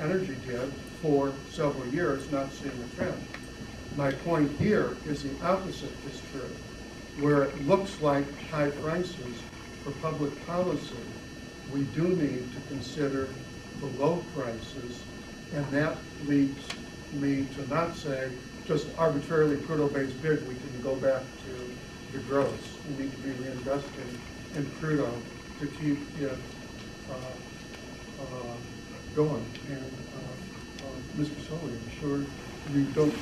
energy did for several years, not seeing a trend. My point here is the opposite is true, where it looks like high prices for public policy, we do need to consider the low prices, and that leads me to not say just arbitrarily crude-based bid, we can go back to the gross. We need to be reinvesting in crude to keep it going. And Mr. Sully, I'm sure you don't,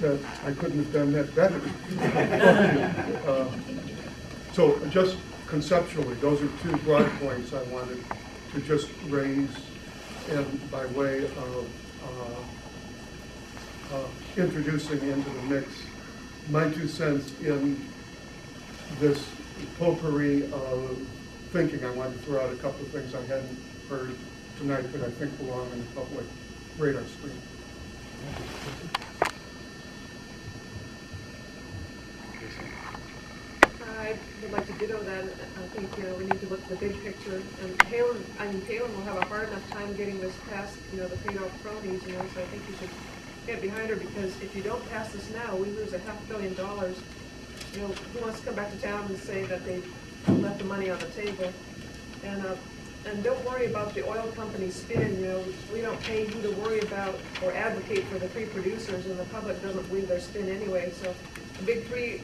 that I couldn't have done that better. So just conceptually, those are two broad points I wanted to just raise, and by way of introducing into the mix my 2 cents in this potpourri of thinking. I wanted to throw out a couple of things I hadn't heard tonight that I think belong in the public radar screen. I would like to ditto that. I think we need to look at the big picture. And Palin will have a hard enough time getting this past, the paid-off cronies. So I think you should get behind her, because if you don't pass this now, we lose $500 million. Who wants to come back to town and say that they left the money on the table? And don't worry about the oil company spin. We don't pay you to worry about or advocate for the three producers, and the public doesn't believe their spin anyway. So the big three,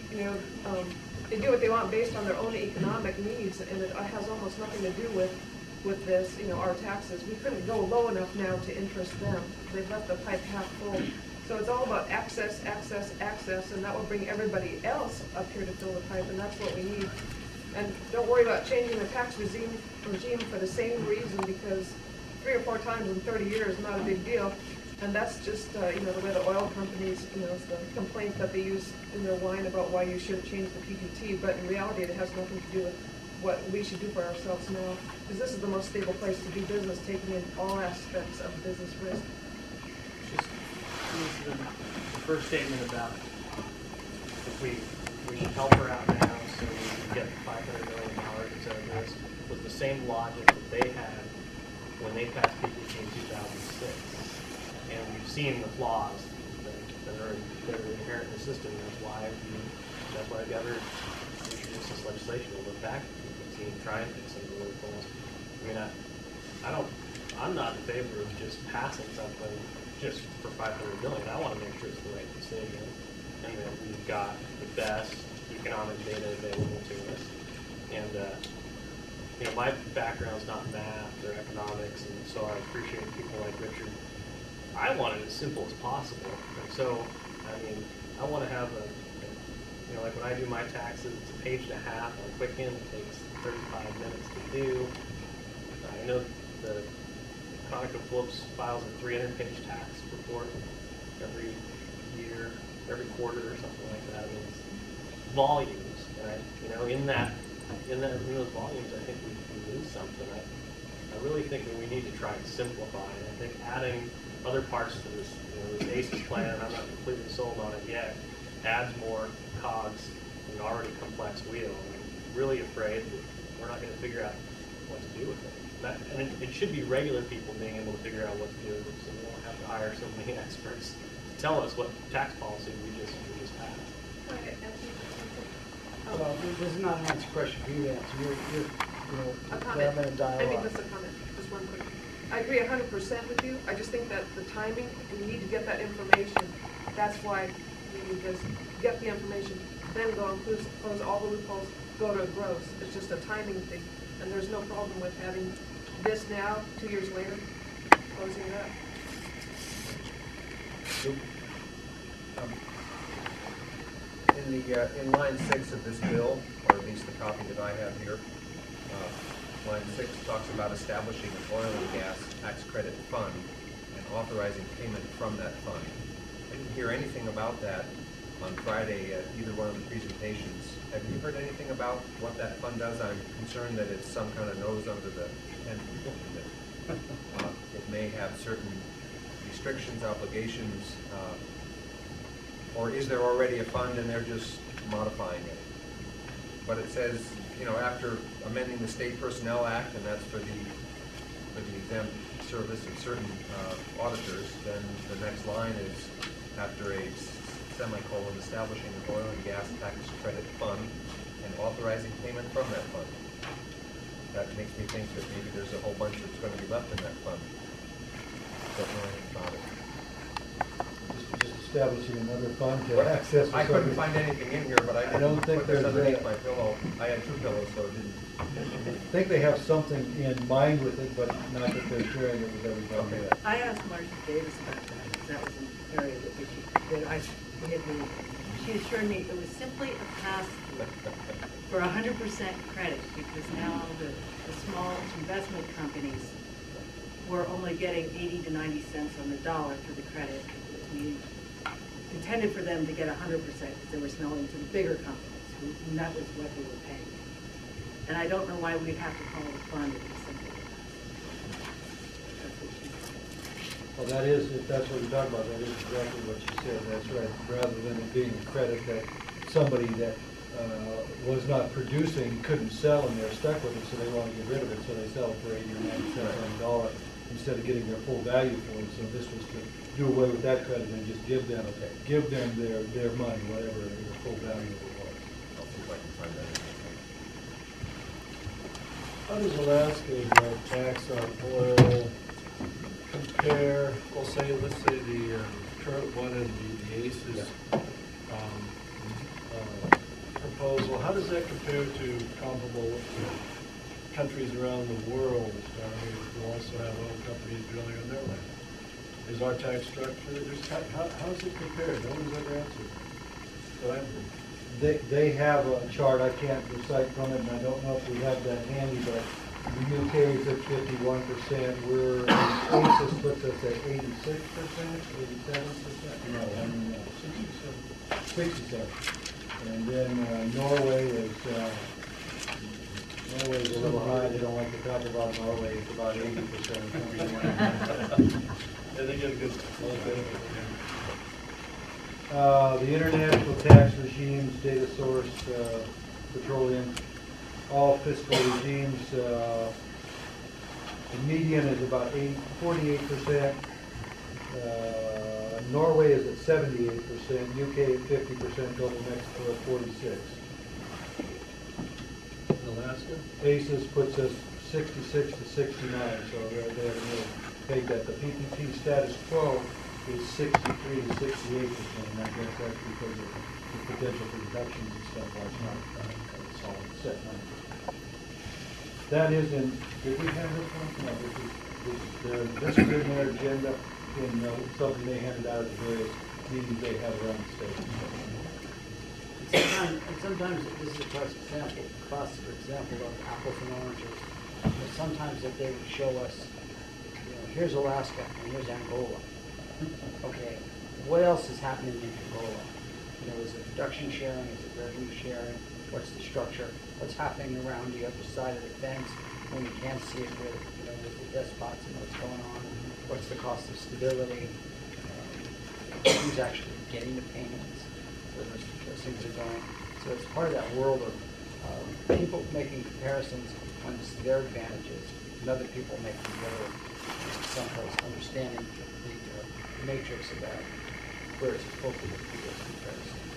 they do what they want based on their own economic needs, and it has almost nothing to do with this, our taxes. We couldn't go low enough now to interest them. They've left the pipe half full. So it's all about access, access, access, and that will bring everybody else up here to fill the pipe, and that's what we need. And don't worry about changing the tax regime for the same reason, because 3 or 4 times in 30 years is not a big deal. And that's just, the way the oil companies, it's the complaint that they use in their whine about why you shouldn't change the PPT, but in reality it has nothing to do with what we should do for ourselves now, because this is the most stable place to do business, taking in all aspects of business risk. Just the first statement about if we should help her out now so we can get $500 million instead of this, with the same logic that they had when they passed PPT in 2006. And we've seen the flaws that are inherent in the system. That's why the governor introduced this legislation to look back at PPT and try and fix some of the loopholes. I'm not in favor of just passing something just for $500 million. I want to make sure it's the right decision, and that we've got the best economic data available to us. And my background's not math or economics, and so I appreciate people like Richard. I want it as simple as possible. And so, I want to have like when I do my taxes, it's a page and a half on Quicken. It takes 35 minutes to do. I know the ConocoPhillips files a 300-page tax report every year, every quarter or something like that. It's volumes, and in those volumes, I think we lose something. I really think that we need to try and simplify. And I think adding other parts to this, this ACES plan, I'm not completely sold on it yet, adds more cogs in an already complex wheel. I'm really afraid that we're not going to figure out what to do with it. And it should be regular people being able to figure out what to do with it, so we don't have to hire so many experts to tell us what tax policy we just passed. Well, this is not an answer question for you to answer. A comment. Having a dialogue. Just a comment. Just one quick. I agree 100% with you. I just think that the timing, we need to get that information. That's why we need this. Get the information, then go and close all the loopholes, go to gross. It's just a timing thing. And there's no problem with having this now, 2 years later, closing it up. In line 6 of this bill, or at least the copy that I have here, line 6 talks about establishing an oil and gas tax credit fund and authorizing payment from that fund. I didn't hear anything about that on Friday at either one of the presentations. Have you heard anything about what that fund does? I'm concerned that it's some kind of nose under the tent, that it may have certain restrictions, obligations, or is there already a fund and they're just modifying it? But it says, after amending the State Personnel Act, and that's for the exempt service of certain auditors, then the next line is after a semicolon, establishing an oil and gas tax credit fund and authorizing payment from that fund. That makes me think that maybe there's a whole bunch that's going to be left in that fund. Don't know anything about it. Just establishing another fund to What? access. I couldn't find anything in here, but I don't didn't think put this there's underneath a- my pillow. I had two pillows, so it didn't. I think they have something in mind with it, but not that they're sharing it with everybody Okay. yet. I asked Marcia Davis about that, because that was an area that she assured me it was simply a pass-through for 100% credit, because now the small investment companies were only getting 80 to 90 cents on the dollar for the credit. We intended for them to get 100% because they were selling to the bigger companies, and that was what they were paying. And I don't know why we'd have to call it a fund if it's simply a pass-through. That's what she said. Well, that is, if that's what you're talking about, that is exactly what she said, that's right. Rather than it being a credit that somebody that was not producing couldn't sell and they're stuck with it, so they want to get rid of it, so they sell it for 80 or 90 cents on the dollar instead of getting their full value for it. So this was to do away with that credit and just give them their money, whatever the full value of it was. I'll see if I can find that. How does Alaska's tax on oil compare, let's say the current one and the ACES proposal, how does that compare to comparable countries around the world who also have oil companies drilling on their land? Is our tax structure, how's it compared? No one's ever answered that I've heard. They have a chart, I can't recite from it, and I don't know if we have that handy, but the UK is at 51%, we're, ACES puts us at 86%, 87%, no, 67. And then Norway is a little high, they don't like to talk about Norway, it's about 80%. Yeah, they get a good benefit. The international tax regimes, data source, petroleum, all fiscal regimes, the median is about 48%. Norway is at 78%, UK at 50%, global Mexico at 46%. Alaska? ACES puts us 66 to 69, so they haven't really paid that. The PPP status quo is 63 to 68%, and I guess that's because of the potential for deductions and stuff like that. It's all set number. That is in, did we have this one? No, this is in their agenda, in something they handed out at the various meetings they have around the state. And sometimes this is a class, for example, of apples and oranges. But sometimes that they would show us, here's Alaska and here's Angola. Okay, what else is happening in Angola? Is it production sharing? Is it revenue sharing? What's the structure? What's happening around the other side of the fence when you can't see it with, with the despots and what's going on? What's the cost of stability? Who's actually getting the payments? Where those things are going. So it's part of that world of people making comparisons on their advantages and other people making their someplace understanding the matrix of that where it's appropriate to do those comparisons.